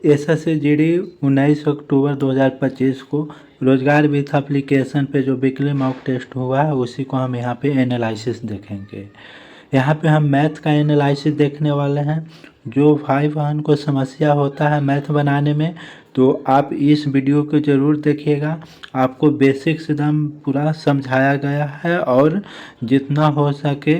SSCGD 19 अक्टूबर 2025 को रोजगार with application पे जो वीकली मॉक टेस्ट हुआ है उसी को हम यहाँ पे एनालिसिस देखेंगे। यहाँ पे हम मैथ का एनालिसिस देखने वाले हैं। जो भाई बहन को समस्या होता है मैथ बनाने में तो आप इस वीडियो को ज़रूर देखिएगा। आपको बेसिक्स एकदम पूरा समझाया गया है और जितना हो सके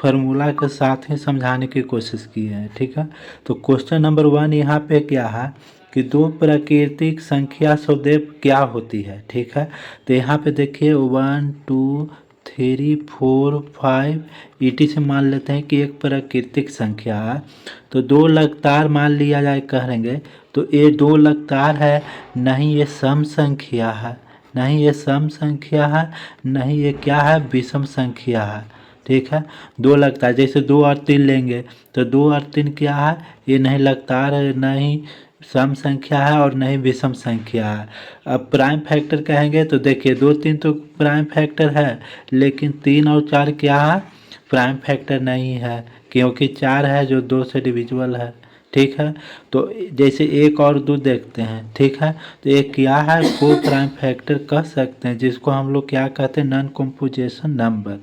फार्मूला के साथ ही समझाने की कोशिश की है। ठीक है, तो क्वेश्चन नंबर 1 यहाँ पे क्या है कि दो प्राकृतिक संख्या सदैव क्या होती है। ठीक है, तो यहाँ पे देखिए 1 2 3 4 5 ईटी से मान लेते हैं कि एक प्राकृतिक संख्या है। तो दो लगातार मान लिया जाए कहेंगे तो ये दो लगातार है, नहीं ये सम संख्या है, नहीं ये सम संख्या है, नहीं ये क्या है विषम संख्या है। ठीक है, दो लगता है, जैसे 2 और 3 लेंगे तो 2 और 3 क्या है, ये नहीं लगातार है, नहीं सम संख्या है और नहीं विषम संख्या है। अब प्राइम फैक्टर कहेंगे तो देखिए 2 3 तो प्राइम फैक्टर है, लेकिन 3 और 4 क्या है, प्राइम फैक्टर नहीं है, क्योंकि 4 है जो 2 से डिविजिबल है। ठीक है, तो जैसे 1 और 2 देखते हैं। ठीक है, तो एक क्या है को प्राइम फैक्टर कह सकते हैं, जिसको हम लोग क्या कहते हैं, नॉन कंपोजिशन नंबर।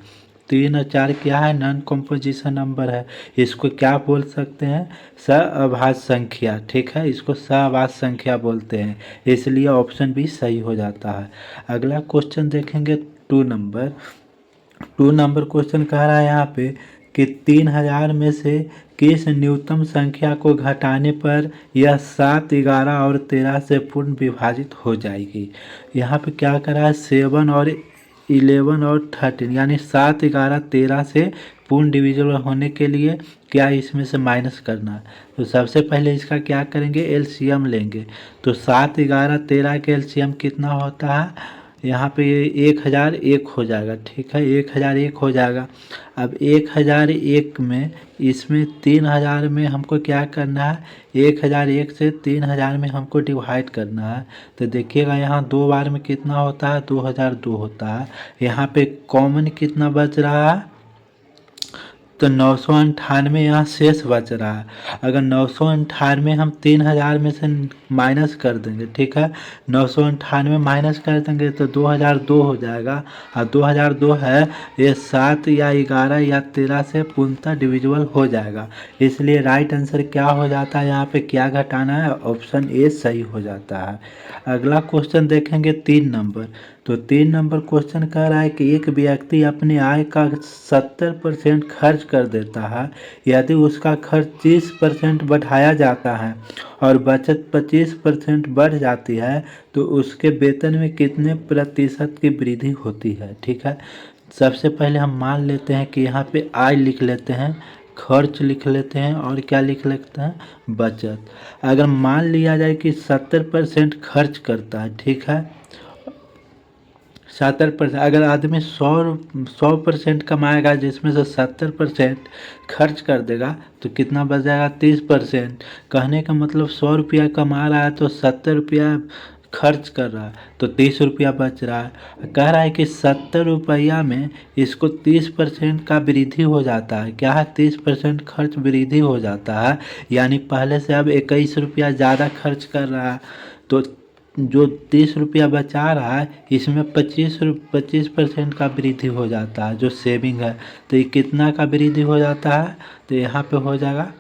3 और 4 क्या है, नॉन कंपोजिशन नंबर है, इसको क्या बोल सकते हैं, सअभाज्य संख्या। ठीक है, इसको सअभाज्य संख्या बोलते हैं, इसलिए ऑप्शन भी सही हो जाता है। अगला क्वेश्चन देखेंगे 2 नंबर क्वेश्चन कह रहा है यहाँ पे कि 3000 में से किस न्यूनतम संख्या को घटाने पर यह 7 11 और 13 से पूर्ण विभाजित हो जाएगी। यहाँ पे क्या कर रहा है 7 और 11 और 13 यानी 7 11 13 से पूर्ण डिविजिबल होने के लिए क्या इसमें से माइनस करना है। तो सबसे पहले इसका क्या करेंगे, एलसीएम लेंगे। तो 7 11 13 के एलसीएम कितना होता है, यहाँ पे 1001 हो जाएगा। ठीक है, 1001 हो जाएगा। अब 1001 में इसमें 3000 में हमको क्या करना है, 1001 से 3000 में हमको डिवाइड करना है। तो देखिएगा यहाँ 2 बार में कितना होता है, 2002 होता है। यहाँ पे कॉमन कितना बच रहा है, तो 998 यहाँ शेष बच रहा है। अगर 998 हम 3000 में से माइनस कर देंगे, ठीक है, 998 माइनस कर देंगे तो 2002 हो जाएगा। और 2002 है ये 7 या 11 या 13 से पूर्णतः डिविजिबल हो जाएगा, इसलिए राइट आंसर क्या हो जाता है, यहाँ पे क्या घटाना है, ऑप्शन ए सही हो जाता है। अगला क्वेश्चन देखेंगे 3 नंबर। तो 3 नंबर क्वेश्चन कह रहा है कि एक व्यक्ति अपने आय का 70% खर्च कर देता है, यदि उसका खर्च 30% बढ़ाया जाता है और बचत 25% बढ़ जाती है तो उसके वेतन में कितने प्रतिशत की वृद्धि होती है। ठीक है, सबसे पहले हम मान लेते हैं कि यहाँ पे आय लिख लेते हैं, खर्च लिख लेते हैं और क्या लिख लेते हैं, बचत। अगर मान लिया जाए कि 70% खर्च करता है, ठीक है, 70%, अगर आदमी 100% कमाएगा जिसमें से 70% खर्च कर देगा तो कितना बच जाएगा, 30%। कहने का मतलब 100 रुपया कमा रहा है तो 70 रुपया खर्च कर रहा है तो 30 रुपया बच रहा है। कह रहा है कि 70 रुपया में इसको 30% का वृद्धि हो जाता है, क्या है 30% खर्च वृद्धि हो जाता है, यानी पहले से अब 21 रुपया ज़्यादा खर्च कर रहा है। तो जो 30 रुपया बचा रहा है इसमें 25% का वृद्धि हो जाता है जो सेविंग है। तो ये कितना का वृद्धि हो जाता है, तो यहाँ पे हो जाएगा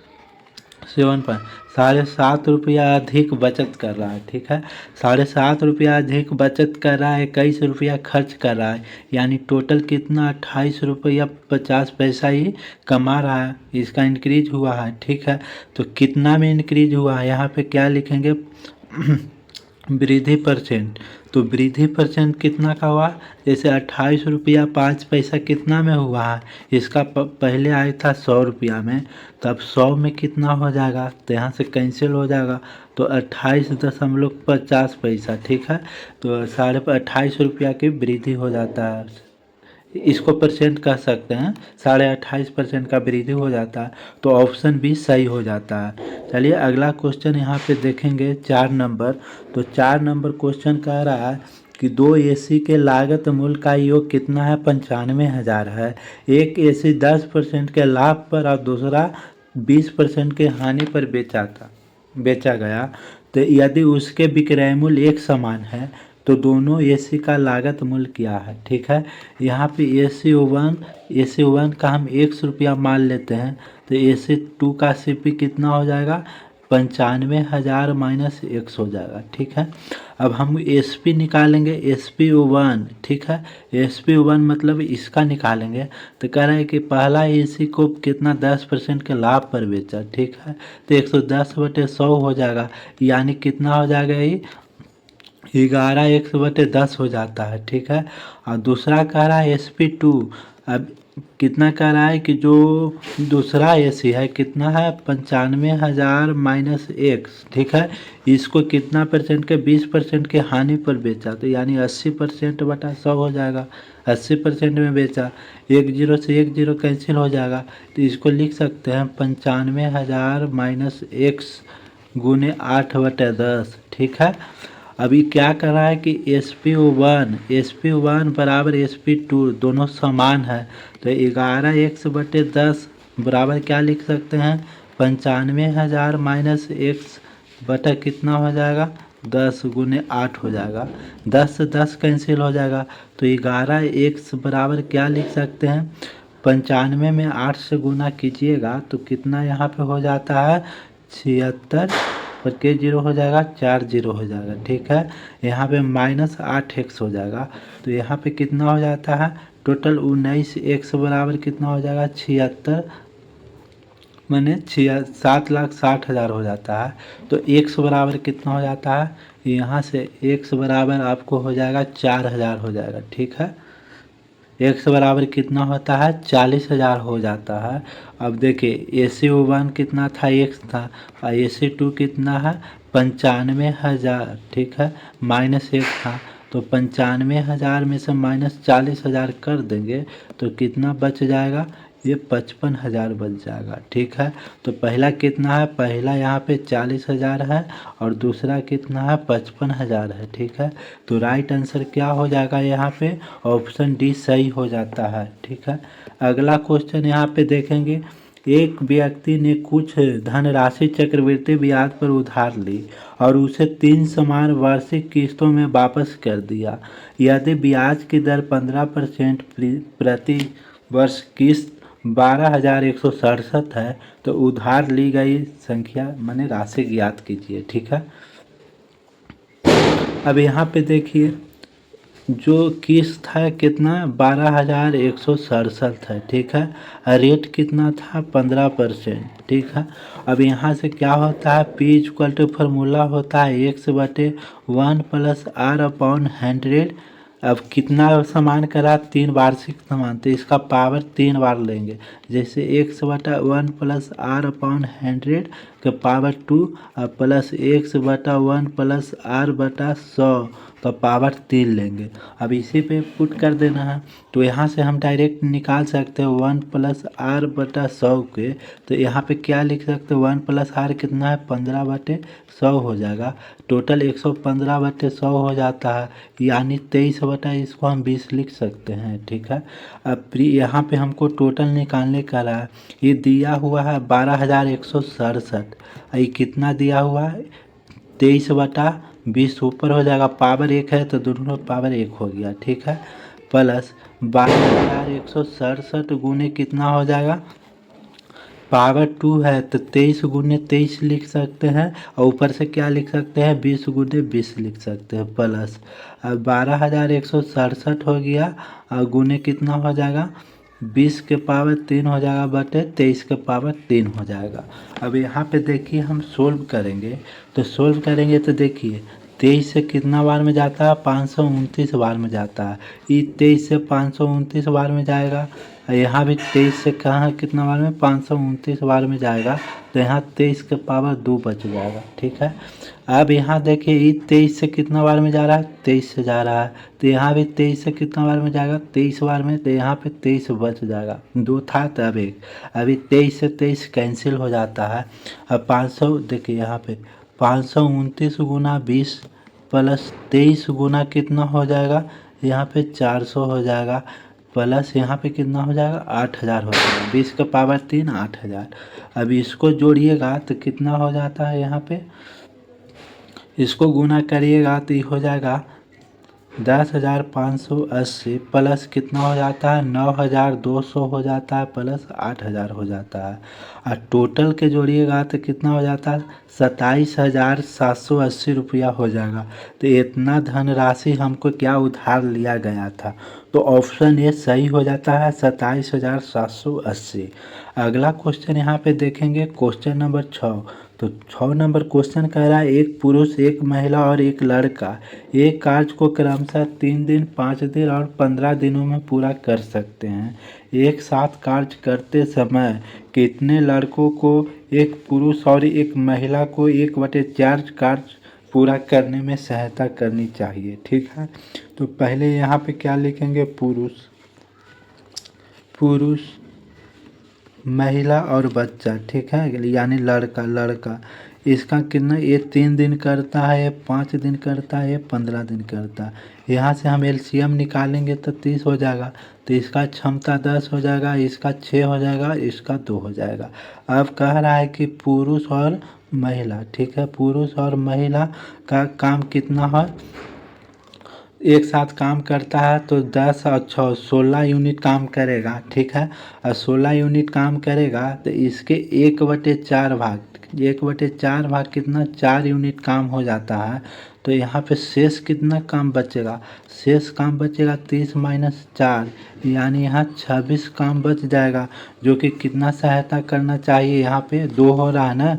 7.5 रुपया अधिक बचत कर रहा है। ठीक है, 7.5 रुपया अधिक बचत कर रहा है, 21 रुपया खर्च कर रहा है, यानी टोटल कितना 28 रुपया 50 पैसा ही कमा रहा है, इसका इंक्रीज हुआ है। ठीक है, तो कितना में इंक्रीज हुआ है, यहाँ पे क्या लिखेंगे वृद्धि परसेंट। तो वृद्धि परसेंट कितना का हुआ, जैसे 28 रुपया 5 पैसा कितना में हुआ है, इसका पहले आया था 100 रुपया में, तो अब 100 में कितना हो जाएगा, तो यहाँ से कैंसिल हो जाएगा, तो 28.50 पैसा। ठीक है, तो 28.5 रुपया की वृद्धि हो जाता है, इसको परसेंट कह सकते हैं, 28.5% का वृद्धि हो जाता है, तो ऑप्शन भी सही हो जाता है। चलिए अगला क्वेश्चन यहाँ पे देखेंगे 4 नंबर। तो 4 नंबर क्वेश्चन कह रहा है कि 2 एसी के लागत मूल्य का योग कितना है, 95,000 है। एक एसी 10% के लाभ पर और दूसरा 20% के हानि पर बेचा था। बेचा गया, तो यदि उसके विक्रय मूल्य एक समान है तो दोनों एसी का लागत मूल्य क्या है। ठीक है, यहाँ पे एसी 1 का हम 100 रुपया मान लेते हैं, तो एसी 2 का सीपी कितना हो जाएगा, 95,000 माइनस 100 हो जाएगा। ठीक है, अब हम एसपी निकालेंगे, एसपी 1। ठीक है, एसपी 1 मतलब इसका निकालेंगे, तो कह रहा है कि पहला एसी को कितना 10% के लाभ पर बेचा। ठीक है, तो 110/100 हो जाएगा, यानी कितना हो जाएगा, ये 11 100/10 हो जाता है। ठीक है, और दूसरा कह रहा है एसपी 2। अब कितना कह रहा है कि जो दूसरा एसी है कितना है, 95,000 माइनस 1। ठीक है, इसको कितना परसेंट के, 20% के हानि पर बेचा, तो यानी 80%/100 हो जाएगा। 80% में बेचा, 10 से 10 कैंसिल हो जाएगा, तो इसको लिख सकते हैं 95,000 माइनस 1 गुने 8/10। ठीक है, अभी क्या कर रहा है कि एसपी 1 बराबर एसपी 2 दोनों समान है, तो 11x/10 बराबर क्या लिख सकते हैं, 95,000 माइनस 1 कितना हो जाएगा, 10 गुने 8 हो जाएगा। 10 से 10 कैंसिल हो जाएगा, तो 11x बराबर क्या लिख सकते हैं, 95 में 8 से गुना कीजिएगा तो कितना यहाँ पे हो जाता है, 76 पर के 0 हो जाएगा, 4 0 हो जाएगा। ठीक है, यहाँ पे -8x हो जाएगा, तो यहाँ पे कितना हो जाता है, टोटल 19x बराबर कितना हो जाएगा, 76 मैंने 7,60,000 हो जाता है। तो x बराबर कितना हो जाता है, यहाँ से x बराबर आपको हो जाएगा 4,000 हो जाएगा। ठीक है, x बराबर कितना होता है, 40,000 हो जाता है। अब देखिए एसी 1 कितना था, x था, और एसी 2 कितना है, 95,000। ठीक है, माइनस 1 था, तो 95,000 में से माइनस 40,000 कर देंगे तो कितना बच जाएगा, ये 55,000 बच जाएगा। ठीक है, तो पहला कितना है, पहला यहाँ पे 40,000 है और दूसरा कितना है, 55,000 है। ठीक है, तो राइट आंसर क्या हो जाएगा, यहाँ पे ऑप्शन डी सही हो जाता है। ठीक है, अगला क्वेश्चन यहाँ पे देखेंगे, एक व्यक्ति ने कुछ धनराशि चक्रवृद्धि ब्याज पर उधार ली और उसे 3 समान वार्षिक किस्तों में वापस कर दिया। यदि ब्याज की दर 15% प्रति वर्ष किस्त 12,167 है तो उधार ली गई संख्या माने राशि ज्ञात कीजिए। ठीक है, अब यहाँ पे देखिए जो किस्त है कितना, 12,167 है। ठीक है, रेट कितना था, 15%। ठीक है, अब यहाँ से क्या होता है, P इक्वल टू फार्मूला होता है x/1 + r/100। अब कितना सामान करा, 3 वार्षिक सामान, तो इसका पावर 3 बार लेंगे, जैसे x/1 + r/100 के पावर 2 प्लस x/1 + r/100 का पावर 3 लेंगे। अब इसी पे पुट कर देना है, तो यहाँ से हम डायरेक्ट निकाल सकते हैं 1 + r/100 के, तो यहाँ पे क्या लिख सकते हैं, 1 + r कितना है, 15/100 हो जाएगा। टोटल 115/100 हो जाता है, यानी 23 इसको हम 20 लिख सकते हैं। ठीक है, अब यहाँ पे हमको टोटल निकालने का रहा है, ये दिया हुआ है 12,167, ये कितना दिया हुआ है, 23/20 ऊपर हो जाएगा, पावर 1 है तो दोनों पावर 1 हो गया। ठीक है, प्लस 12,167 गुने कितना हो जाएगा, पावर 2 है तो 23 गुने 23 लिख सकते हैं, और ऊपर से क्या लिख सकते हैं, 20 गुने 20 लिख सकते हैं, प्लस अब 12,167 हो गया और गुने कितना हो जाएगा, 20 के पावर 3 हो जाएगा बटे 23 के पावर 3 हो जाएगा। अब यहाँ पे देखिए हम सोल्व करेंगे, तो सोल्व करेंगे तो देखिए 23 से कितना बार में जाता है, 529 बार में जाता है, ये 23 से 529 बार में जाएगा, यहाँ भी 23 से कहाँ कितना बार में, 529 बार में जाएगा, तो यहाँ 23 के पावर 2 बच जाएगा। ठीक है, अब यहाँ देखिए ये 23 से कितना बार में जा रहा है, 23 से जा रहा है, तो यहाँ भी 23 से कितना बार में जाएगा, 23 बार में, तो यहाँ पे 23 बच जाएगा, 2 था तो अब 1, अभी 23 से 23 कैंसिल हो जाता है। अब 500 देखिए यहाँ पे 529 गुना 20 प्लस 23 गुना कितना हो जाएगा, यहाँ पे 400 हो जाएगा, प्लस यहाँ पे कितना हो जाएगा 8000 हो जाएगा, 20 का पावर 3 8000। अब इसको जोड़िएगा तो कितना हो जाता है, यहाँ पे इसको गुना करिएगा तो ये हो जाएगा 10,580 प्लस कितना हो जाता है 9,200 हो जाता है प्लस 8,000 हो जाता है। और टोटल के जोड़िएगा तो कितना हो जाता है 27,780 रुपया हो जाएगा। तो इतना धनराशि हमको क्या उधार लिया गया था, तो ऑप्शन ए सही हो जाता है 27,780। अगला क्वेश्चन यहाँ पे देखेंगे क्वेश्चन नंबर 6। तो 6 नंबर क्वेश्चन कह रहा है एक पुरुष एक महिला और एक लड़का एक कार्य को क्रमशः 3 दिन 5 दिन और 15 दिनों में पूरा कर सकते हैं। एक साथ कार्य करते समय कितने लड़कों को एक पुरुष और एक महिला को 1/4 कार्य पूरा करने में सहायता करनी चाहिए। ठीक है, तो पहले यहाँ पे क्या लिखेंगे, पुरुष महिला और बच्चा। ठीक है, यानी लड़का इसका कितना, ये 3 दिन करता है, ये 5 दिन करता है, ये 15 दिन करता है। यहाँ से हम एलसीएम निकालेंगे तो 30 हो जाएगा, तो इसका क्षमता 10 हो जाएगा, इसका 6 हो जाएगा, इसका 2 हो जाएगा। अब कह रहा है कि पुरुष और महिला, ठीक है, पुरुष और महिला का काम कितना है, एक साथ काम करता है तो 10 और 6 16 यूनिट काम करेगा। ठीक है, और 16 यूनिट काम करेगा तो इसके 1/4 भाग, 1/4 भाग कितना 4 यूनिट काम हो जाता है। तो यहाँ पे शेष कितना काम बचेगा, शेष काम बचेगा 30 - 4, यानी यहाँ 26 काम बच जाएगा, जो कि कितना सहायता करना चाहिए, यहाँ पे 2 हो रहा है ना,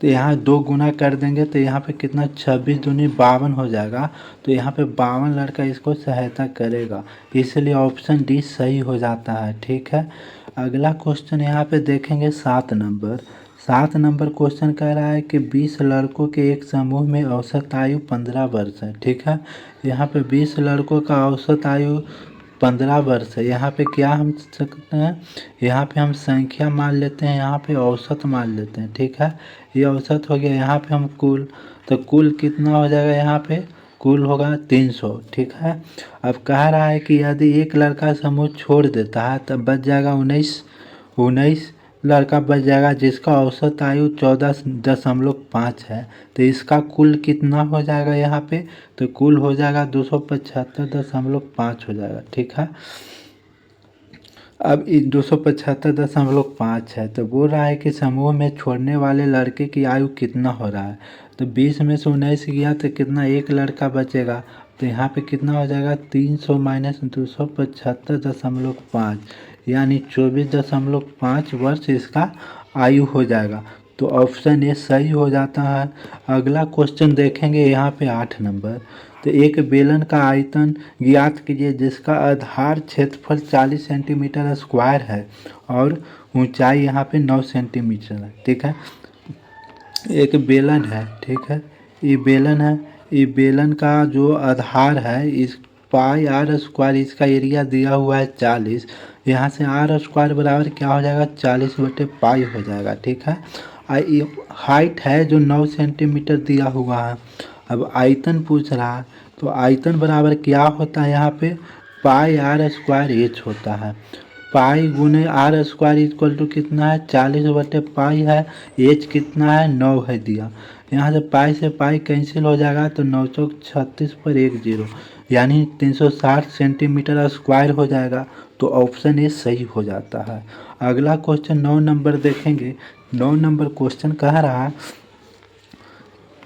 तो यहाँ 2 गुना कर देंगे तो यहाँ पे कितना 26 दूनी 52 हो जाएगा। तो यहाँ पे 52 लड़का इसको सहायता करेगा, इसलिए ऑप्शन डी सही हो जाता है। ठीक है, अगला क्वेश्चन यहाँ पे देखेंगे 7 नंबर। 7 नंबर क्वेश्चन कह रहा है कि 20 लड़कों के एक समूह में औसत आयु 15 वर्ष है। ठीक है, यहाँ पे 20 लड़कों का औसत आयु 15 वर्ष है। यहाँ पे क्या हम सकते हैं, यहाँ पे हम संख्या मान लेते हैं, यहाँ पे औसत मान लेते हैं। ठीक है, ये औसत हो गया, यहाँ पे हम कुल, तो कुल कितना हो जाएगा, यहाँ पे कुल होगा 300। ठीक है, अब कह रहा है कि यदि एक लड़का समूह छोड़ देता है तब बच जाएगा 19 लड़का बच जाएगा, जिसका औसत आयु 14.5 है। तो इसका कुल कितना हो जाएगा, यहाँ पे तो कुल हो जाएगा 275.5 हो जाएगा। ठीक है, अब 275.5 है, तो बोल रहा है कि समूह में छोड़ने वाले लड़के की आयु कितना हो रहा है। तो 20 में से 19 गया तो कितना, एक लड़का बचेगा, तो यहाँ पे कितना हो जाएगा 300 - 275.5, यानी 24.5 वर्ष इसका आयु हो जाएगा। तो ऑप्शन ए सही हो जाता है। अगला क्वेश्चन देखेंगे यहाँ पे 8 नंबर। तो एक बेलन का आयतन ज्ञात कीजिए जिसका आधार क्षेत्रफल 40 सेंटीमीटर स्क्वायर है और ऊंचाई यहाँ पे 9 सेंटीमीटर है। ठीक है, एक बेलन है, ठीक है, ये बेलन है, ये बेलन का जो आधार है इस पाई आर स्क्वायर, इसका एरिया दिया हुआ है 40, यहाँ से आर स्क्वायर बराबर क्या हो जाएगा 40/पाई हो जाएगा। ठीक है, हाइट है जो 9 सेंटीमीटर दिया हुआ है। अब आयतन पूछ रहा है, तो आयतन बराबर क्या होता है, यहाँ पे पाई आर स्क्वायर एच होता है। पाई गुने आर स्क्वायर इक्वल टू कितना है 40/पाई है, एच कितना है 9 है दिया, यहाँ से पाई कैंसिल हो जाएगा तो 9 चौक 36 पर 1 0, यानी 360 सेंटीमीटर स्क्वायर हो जाएगा। तो ऑप्शन ए सही हो जाता है। अगला क्वेश्चन 9 नंबर देखेंगे। 9 नंबर क्वेश्चन कह रहा है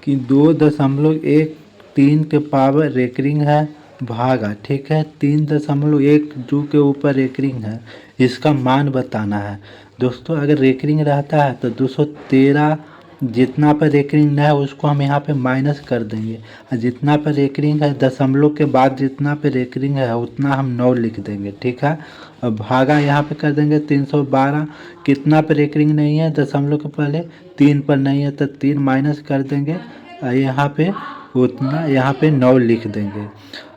कि 2.13 के पावर रेकरिंग है भागा, ठीक है, 3.12 के ऊपर रेकरिंग है, इसका मान बताना है। दोस्तों अगर रेकरिंग रहता है तो 213 जितना पर रेकरिंग है उसको हम यहाँ पे माइनस कर देंगे, और जितना पर रेकरिंग है दशमलव के बाद जितना पे रेकरिंग है उतना हम 9 लिख देंगे। ठीक है, अब भागा यहाँ पे कर देंगे 312, कितना पे रेकरिंग नहीं है दशमलव के पहले 3 पर नहीं है तो 3 माइनस कर देंगे, और यहाँ पे उतना यहाँ पे 9 लिख देंगे।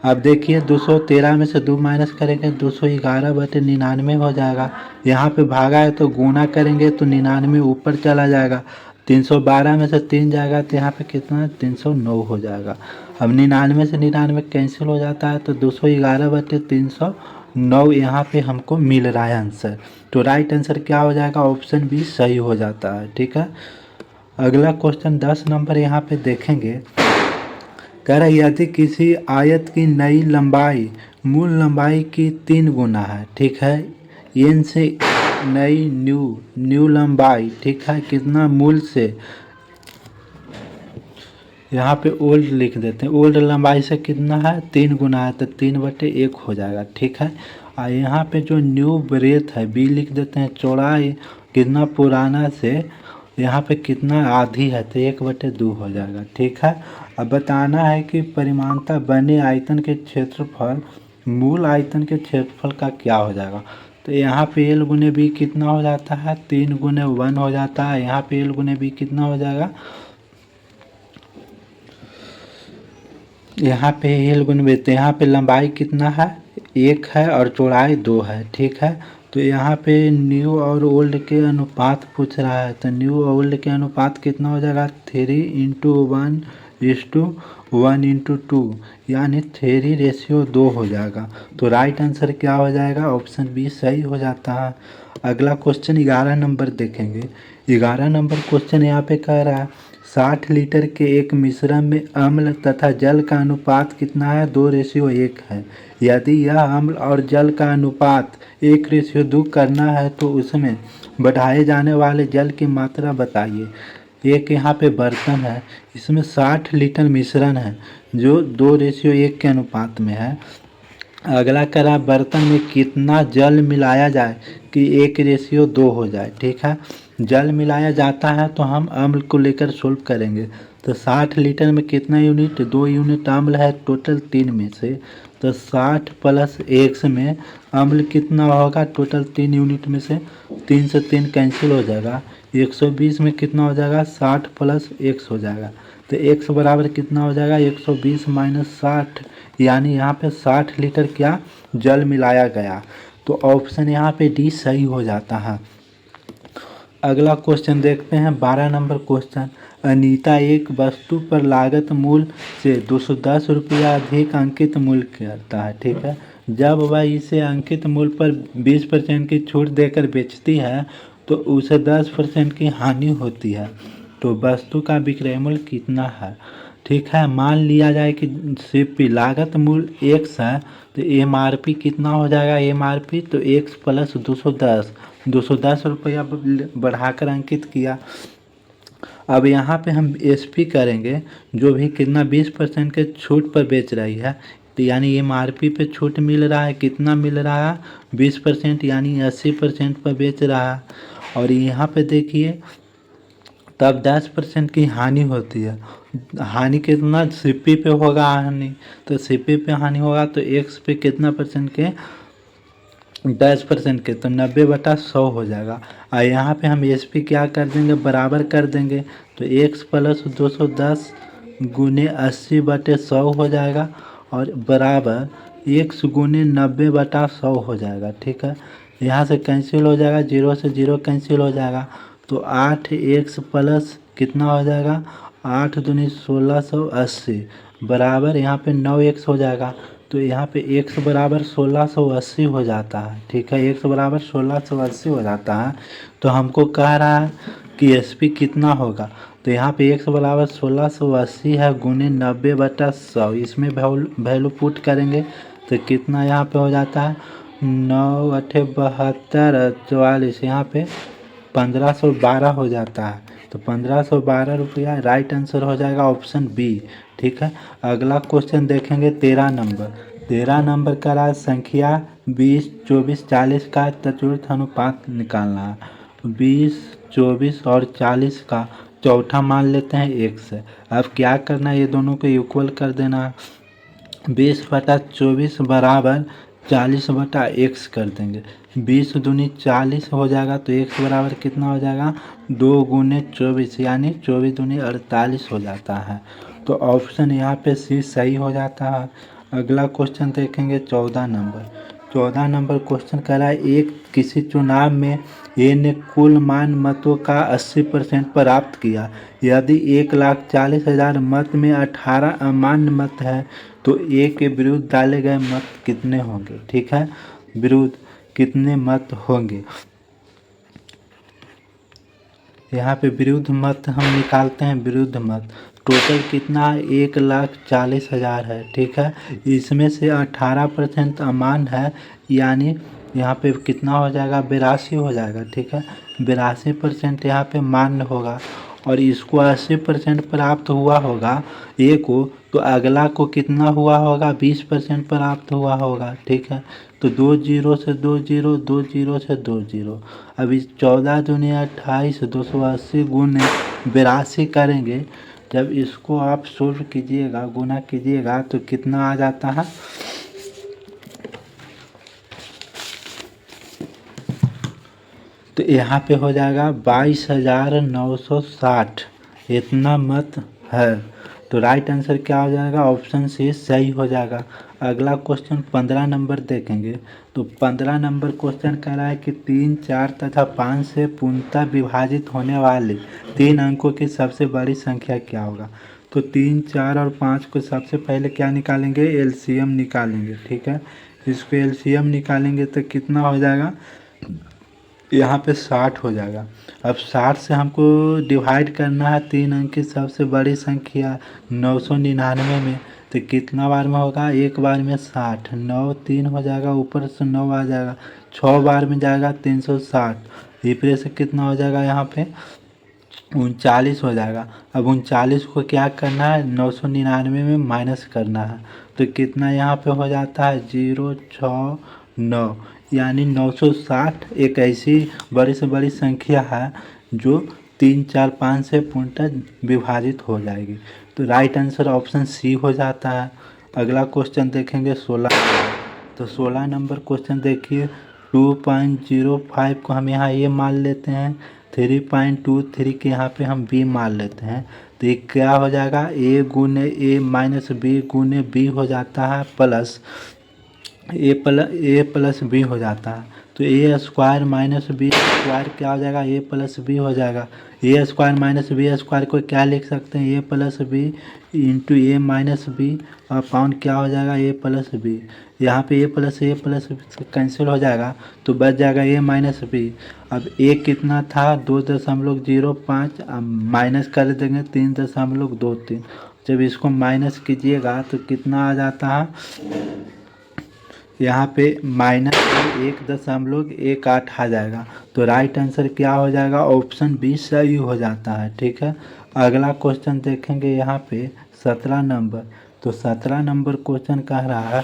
अब देखिए 213 में से 2 माइनस करेंगे 211/99 हो जाएगा। यहाँ पे भागा है तो गुना करेंगे तो 99 ऊपर चला जाएगा, 312 में से 3 जाएगा तो यहाँ पे कितना 309 हो जाएगा। अब 99 से 99 कैंसिल हो जाता है तो 211/309 यहाँ पे हमको मिल रहा है आंसर। तो राइट आंसर क्या हो जाएगा, ऑप्शन बी सही हो जाता है। ठीक है, अगला क्वेश्चन 10 नंबर यहाँ पे देखेंगे। कह रहा है यदि किसी आयत की नई लंबाई मूल लंबाई की 3 गुना है, ठीक है, एन से नई न्यू लंबाई, ठीक है, कितना मूल से, यहाँ पे ओल्ड लिख देते हैं, ओल्ड लंबाई से कितना है 3 गुना है तो 3/1 हो जाएगा। ठीक है, और यहाँ पे जो न्यू ब्रेथ है बी लिख देते हैं, चौड़ाई कितना पुराना से यहाँ पे कितना आधी है तो 1/2 हो जाएगा। ठीक है, अब बताना है कि परिमाणता बने आयतन के क्षेत्रफल मूल आयतन के क्षेत्रफल का क्या हो जाएगा। तो यहाँ पे एल गुने बी कितना हो जाता है 3x1 हो जाता है। यहाँ पे एल गुने बी कितना हो जाएगा, यहाँ पे एल गुने बी, तो यहाँ पे लंबाई कितना है 1 है और चौड़ाई 2 है। ठीक है, तो यहाँ पे न्यू और ओल्ड के अनुपात पूछ रहा है तो न्यू और ओल्ड के अनुपात कितना हो जाएगा 3:1:1:2 यानी 3:2 हो जाएगा। तो राइट आंसर क्या हो जाएगा, ऑप्शन बी सही हो जाता है। अगला क्वेश्चन 11 नंबर देखेंगे। 11 नंबर क्वेश्चन यहाँ पे कह रहा है 60 लीटर के एक मिश्रण में अम्ल तथा जल का अनुपात कितना है 2:1 है। यदि यह अम्ल और जल का अनुपात 1:2 करना है तो उसमें बढ़ाए जाने वाले जल की मात्रा बताइए। एक यहाँ पे बर्तन है, इसमें 60 लीटर मिश्रण है जो 2:1 के अनुपात में है। अगला करा बर्तन में कितना जल मिलाया जाए कि 1:2 हो जाए। ठीक है, जल मिलाया जाता है तो हम अम्ल को लेकर सोल्व करेंगे। तो 60 लीटर में कितना यूनिट 2 यूनिट अम्ल है टोटल 3 में से, तो 60 + x में अम्ल कितना होगा टोटल 3 यूनिट में से 3 से 3 कैंसिल हो जाएगा। 120 में कितना हो जाएगा 60 + x हो जाएगा। तो x बराबर कितना हो जाएगा 120 - 60 यानी यहाँ पे 60 लीटर क्या जल मिलाया गया। तो ऑप्शन यहाँ पे डी सही हो जाता है। अगला क्वेश्चन देखते हैं 12 नंबर क्वेश्चन। अनीता एक वस्तु पर लागत मूल्य से 210 रुपया अधिक अंकित मूल्य करता है। ठीक है, जब वह इसे अंकित मूल्य पर 20% की छूट देकर बेचती है तो उसे 10% की हानि होती है। तो वस्तु का विक्रय मूल्य कितना है। ठीक है, मान लिया जाए कि सीपी लागत मूल्य x है तो MRP कितना हो जाएगा, MRP तो x + 210 रुपया बढ़ाकर अंकित किया। अब यहाँ पे हम SP करेंगे, जो भी कितना 20% के छूट पर बेच रही है तो यानी MRP पे छूट मिल रहा है, कितना मिल रहा है 20% यानी 80% पर बेच रहा है। और यहाँ पे देखिए तब 10% की हानि होती है। हानि कितना सीपी पे होगा हानि, तो सीपी पे हानि होगा तो एक्स पे कितना परसेंट के 10% के, तो 90/100 हो जाएगा। और यहाँ पे हम एस पी क्या कर देंगे बराबर कर देंगे तो x + 210 × 80/100 हो जाएगा और बराबर x × 90/100 हो जाएगा। ठीक है, यहाँ से कैंसिल हो जाएगा, 0 से 0 कैंसिल हो जाएगा तो 8x + कितना हो जाएगा 8 दूनी 1680 बराबर यहाँ पे 9x हो जाएगा। तो यहाँ पे x बराबर 1680 हो जाता है। ठीक है, x बराबर 1680 हो जाता है। तो हमको कह रहा है कि SP कितना होगा, तो यहाँ पे x बराबर 1680 है गुने 90/100, इसमें वैल्यू पुट करेंगे तो कितना यहाँ पे हो जाता है 9 8 72 44, यहाँ पे 1512 हो जाता है। तो 1512 रुपया राइट आंसर हो जाएगा ऑप्शन बी। ठीक है, अगला क्वेश्चन देखेंगे 13 नंबर। 13 नंबर का राज संख्या 20 24 40 का चतुर्थ अनुपात निकालना है। 20 24 और 40 का चौथा मान लेते हैं x है। अब क्या करना है, ये दोनों को इक्वल कर देना है। 20/24 बराबर 40/x कर देंगे। 20 दूनी 40 हो जाएगा तो x बराबर कितना हो जाएगा 2 × 24 यानी 24 दूनी 48 हो जाता है। तो ऑप्शन यहाँ पे सी सही हो जाता है। अगला क्वेश्चन देखेंगे 14 नंबर। 14 नंबर क्वेश्चन कह रहा है एक किसी चुनाव में ए ने कुल मान मतों का 80% प्राप्त किया। यदि 1,40,000 मत में 18 अमान्य मत है तो ए के विरुद्ध डाले गए मत कितने होंगे। ठीक है, विरुद्ध कितने मत होंगे। यहाँ पे विरुद्ध मत हम निकालते हैं। विरुद्ध मत टोटल कितना 1,40,000 है। ठीक है, इसमें से 18% अमान्य है, यानी यहाँ पे कितना हो जाएगा 82 हो जाएगा। ठीक है, 82% यहाँ पे मान्य होगा और इसको 80% प्राप्त हुआ होगा ए को, तो अगला को कितना हुआ होगा 20% प्राप्त हुआ होगा। ठीक है, तो 2 जीरो से 2 जीरो, 2 जीरो से 2 जीरो। अभी 14 दूनी 28, 280 गुने 82 करेंगे। जब इसको आप सोल्व कीजिएगा, गुना कीजिएगा तो कितना आ जाता है, तो यहाँ पे हो जाएगा 22,960। इतना मत है। तो राइट आंसर क्या हो जाएगा, ऑप्शन सी सही हो जाएगा। अगला क्वेश्चन 15 नंबर देखेंगे। तो 15 नंबर क्वेश्चन कह रहा है कि 3, 4 तथा 5 से पूर्णतः विभाजित होने वाले 3 अंकों की सबसे बड़ी संख्या क्या होगा। तो 3, 4 और 5 को सबसे पहले क्या निकालेंगे, एलसीएम निकालेंगे। ठीक है, इसको एलसीएम निकालेंगे तो कितना हो जाएगा, यहाँ पे 60 हो जाएगा। अब 60 से हमको डिवाइड करना है 3 अंक की सबसे बड़ी संख्या 999 में, तो कितना बार में होगा, एक बार में 60, 9 3 हो जाएगा, ऊपर से 9 आ जाएगा, 6 बार में जाएगा 360, ऊपर से कितना हो जाएगा यहाँ पे 39 हो जाएगा। अब 39 को क्या करना है 999 में माइनस करना है, तो कितना यहाँ पे हो जाता है 069, यानी 960 एक ऐसी बड़ी से बड़ी संख्या है जो 3, 4, 5 से पूर्णतः विभाजित हो जाएगी। तो राइट आंसर ऑप्शन सी हो जाता है। अगला क्वेश्चन देखेंगे 16। तो 16 नंबर क्वेश्चन देखिए, 2.05 को हम यहाँ ए मान लेते हैं, 3.23 के यहाँ पे हम बी मान लेते हैं, तो ये क्या हो जाएगा, ए गुने ए माइनस बी गुने बी हो जाता है, प्लस ए प्लस बी हो जाता है। तो ए स्क्वायर माइनस बी स्क्वायर क्या हो जाएगा, ए प्लस बी हो जाएगा। ए स्क्वायर माइनस बी स्क्वायर को क्या लिख सकते हैं, ए प्लस बी इंटू ए माइनस बी अपॉन क्या हो जाएगा, ए प्लस बी। यहाँ पे ए प्लस कैंसिल हो जाएगा तो बच जाएगा ए माइनस बी। अब ए कितना था 2.05, माइनस कर देंगे 3.23। जब इसको माइनस कीजिएगा तो कितना आ जाता है, यहाँ पे माइनस 1.18 आ जाएगा। तो राइट आंसर क्या हो जाएगा, ऑप्शन बी सही हो जाता है। ठीक है, अगला क्वेश्चन देखेंगे यहाँ पे 17 नंबर। तो 17 नंबर क्वेश्चन कह रहा है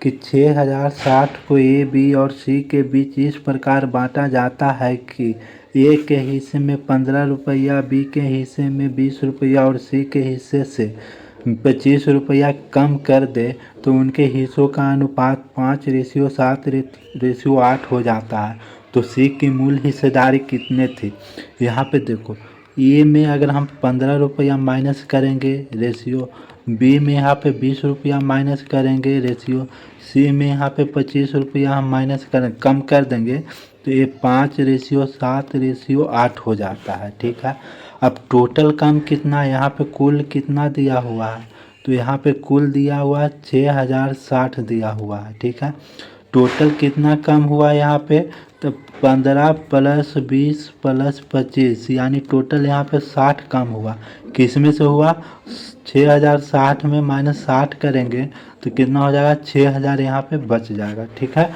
कि 6060 को ए बी और सी के बीच इस प्रकार बांटा जाता है कि ए के हिस्से में 15 रुपया, बी के हिस्से में 20 रुपया और सी के हिस्से से 25 रुपया कम कर दे, तो उनके हिस्सों का अनुपात 5:7:8 हो जाता है। तो सी की मूल हिस्सेदारी कितने थी। यहाँ पे देखो, ए में अगर हम 15 रुपया माइनस करेंगे रेशियो, बी में यहाँ पे 20 रुपया माइनस करेंगे रेशियो, सी में यहाँ पे 25 रुपया हम माइनस करें कम कर देंगे, तो ये 5:7:8 हो जाता है। ठीक है, अब टोटल कम कितना, यहाँ पे कुल कितना दिया हुआ है, तो यहाँ पे कुल दिया हुआ है 6060 दिया हुआ है। ठीक है, टोटल कितना कम हुआ यहाँ पे, तो 15 प्लस 20 प्लस 25, यानी टोटल यहाँ पे 60 कम हुआ। किस में से हुआ, 6060 में माइनस 60 करेंगे तो कितना हो जाएगा 6000 यहाँ पे बच जाएगा। ठीक है,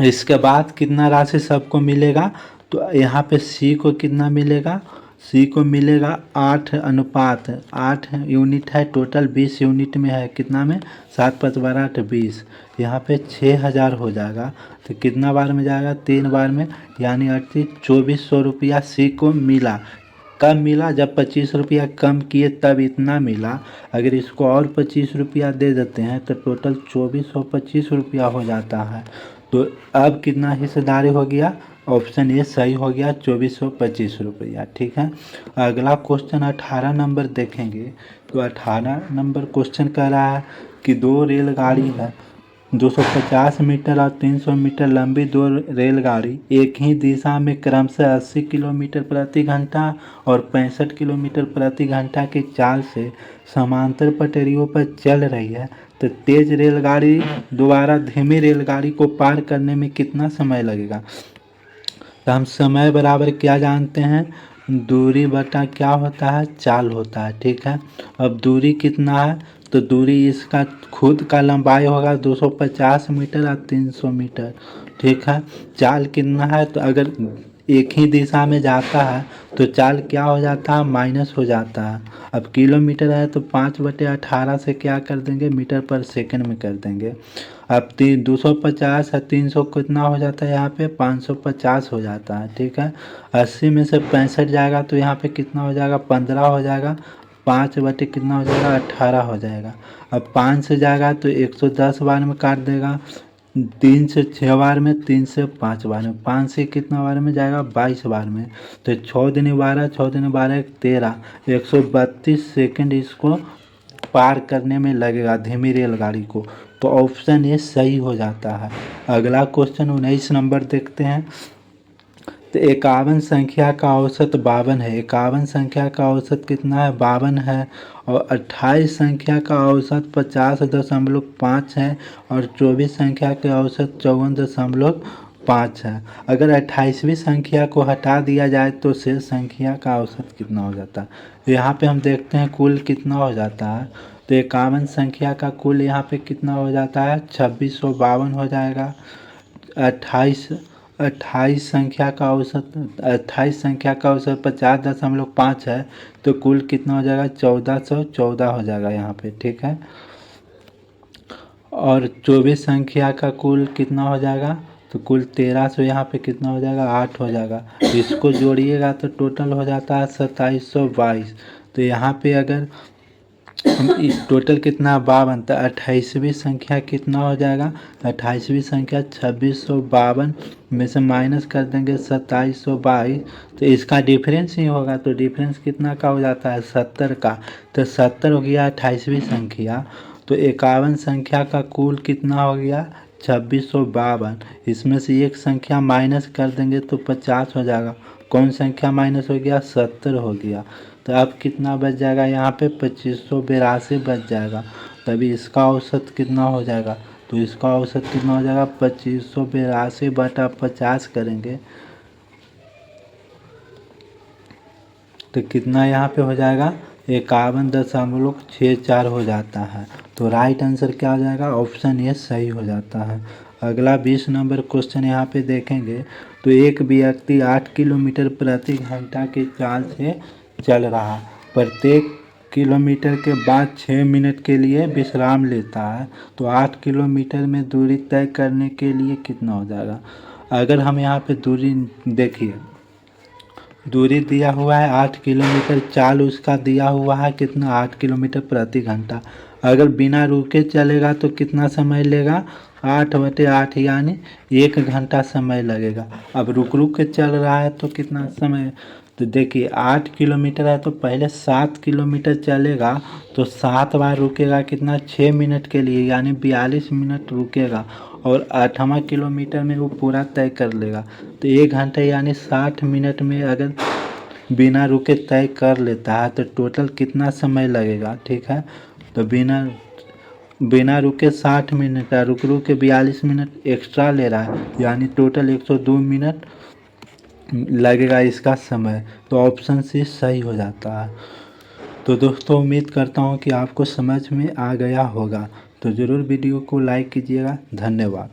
इसके बाद कितना राशि सबको मिलेगा, तो यहाँ पे सी को कितना मिलेगा, सी को मिलेगा 8 यूनिट है, टोटल 20 यूनिट में है, कितना में 7×5=8 20, यहाँ पे 6000 हो जाएगा। तो कितना बार में जाएगा, 3 बार में, यानी 2400 रुपया सी को मिला। कब मिला, जब 25 रुपया कम किए तब इतना मिला। अगर इसको और 25 रुपया दे देते हैं तो टोटल 2425 रुपया हो जाता है। तो अब कितना हिस्सेदारी हो गया, ऑप्शन ए सही हो गया, 2425 रुपया। ठीक है, अगला क्वेश्चन 18 नंबर देखेंगे। तो 18 नंबर क्वेश्चन कह रहा है कि 2 रेलगाड़ी है, 250 मीटर और 300 मीटर लंबी दो रेलगाड़ी एक ही दिशा में क्रमशः 80 किलोमीटर प्रति घंटा और 65 किलोमीटर प्रति घंटा की चाल से समांतर पटरियों पर चल रही है, तो तेज रेलगाड़ी द्वारा धीमी रेलगाड़ी को पार करने में कितना समय लगेगा। तो हम समय बराबर क्या जानते हैं, दूरी बटा क्या होता है, चाल होता है। ठीक है, अब दूरी कितना है, तो दूरी इसका खुद का लंबाई होगा 250 मीटर और 300 मीटर। ठीक है, चाल कितना है, तो अगर एक ही दिशा में जाता है तो चाल क्या हो जाता है, माइनस हो जाता है। अब किलोमीटर है तो 5/18 से क्या कर देंगे, मीटर पर सेकंड में कर देंगे। अब 250 और 300 कितना हो जाता है, यहाँ पे 550 हो जाता है। ठीक है, 80 में से 65 जाएगा तो यहाँ पे कितना हो जाएगा, 15 हो जाएगा। 5 बटे कितना हो जाएगा, 18 हो जाएगा। अब 5 से जाएगा तो 110 बार में काट देगा, 3 से 6 बार में, 3 से 5 बार में, 5 से कितना बार में जाएगा, 22 बार में। तो 6 दूनी 12, 6 दूनी 12, 13, 132 सेकंड इसको पार करने में लगेगा धीमी रेलगाड़ी को। तो ऑप्शन ये सही हो जाता है। अगला क्वेश्चन 19 नंबर देखते हैं। तो 51 संख्या का औसत 52 है। 51 संख्या का औसत कितना है, 52 है। और 28 संख्या का औसत 50.5 है और 24 संख्या के औसत 54.5 है। अगर 28वीं संख्या को हटा दिया जाए तो शेष संख्या का औसत कितना हो जाता है। यहाँ पे हम देखते हैं कुल कितना हो जाता है। तो 51 संख्या का कुल यहाँ पे कितना हो जाता है, 2652 हो जाएगा। 28 संख्या का औसत 50.5 है तो कुल कितना हो जाएगा, 1414 हो जाएगा यहाँ पे। ठीक है, और 24 संख्या का कुल कितना हो जाएगा, तो कुल 1300 यहाँ पे कितना हो जाएगा, 8 हो जाएगा। इसको जोड़िएगा तो टोटल हो जाता है 2722। तो यहाँ पे अगर टोटल कितना 52, तो 28वीं संख्या कितना हो जाएगा, 28वीं संख्या 2652 में से माइनस कर देंगे 2722, तो इसका डिफरेंस ही होगा। तो डिफरेंस कितना का हो जाता है, 70 का। तो 70 हो गया 28वीं संख्या। तो 51 संख्या का कुल कितना हो गया, 2652। इसमें से एक संख्या माइनस कर देंगे तो 50 हो जाएगा। कौन संख्या माइनस हो गया, 70 हो गया। तो अब कितना बच जाएगा, यहाँ पे 2582 बच जाएगा। तभी इसका औसत कितना हो जाएगा, तो इसका औसत कितना हो जाएगा, 2582/50 करेंगे तो कितना यहाँ पे हो जाएगा, 51.64 हो जाता है। तो राइट आंसर क्या हो जाएगा, ऑप्शन ए सही हो जाता है। अगला 20 नंबर क्वेश्चन यहाँ पे देखेंगे। तो एक व्यक्ति 8 किलोमीटर प्रति घंटा की चाल से चल रहा, प्रत्येक किलोमीटर के बाद 6 मिनट के लिए विश्राम लेता है, तो 8 किलोमीटर में दूरी तय करने के लिए कितना हो जाएगा। अगर हम यहाँ पे दूरी देखिए, दूरी दिया हुआ है 8 किलोमीटर, चाल उसका दिया हुआ है कितना, 8 किलोमीटर प्रति घंटा। अगर बिना रुके चलेगा तो कितना समय लेगा, 8/8 यानी 1 घंटा समय लगेगा। अब रुक रुक के चल रहा है तो कितना समय, तो देखिए 8 किलोमीटर है तो पहले 7 किलोमीटर चलेगा, तो 7 बार रुकेगा कितना, 6 मिनट के लिए, यानी 42 मिनट रुकेगा। और 8वां किलोमीटर में वो पूरा तय कर लेगा, तो 1 घंटे यानी 60 मिनट में अगर बिना रुके तय कर लेता है तो टोटल कितना समय लगेगा। ठीक है, तो बिना रुके 60 मिनट है, रुक रुक के 42 मिनट एक्स्ट्रा ले रहा है, यानी टोटल 102 मिनट लगेगा इसका समय। तो ऑप्शन सी सही हो जाता है। तो दोस्तों उम्मीद करता हूँ कि आपको समझ में आ गया होगा। तो ज़रूर वीडियो को लाइक कीजिएगा। धन्यवाद।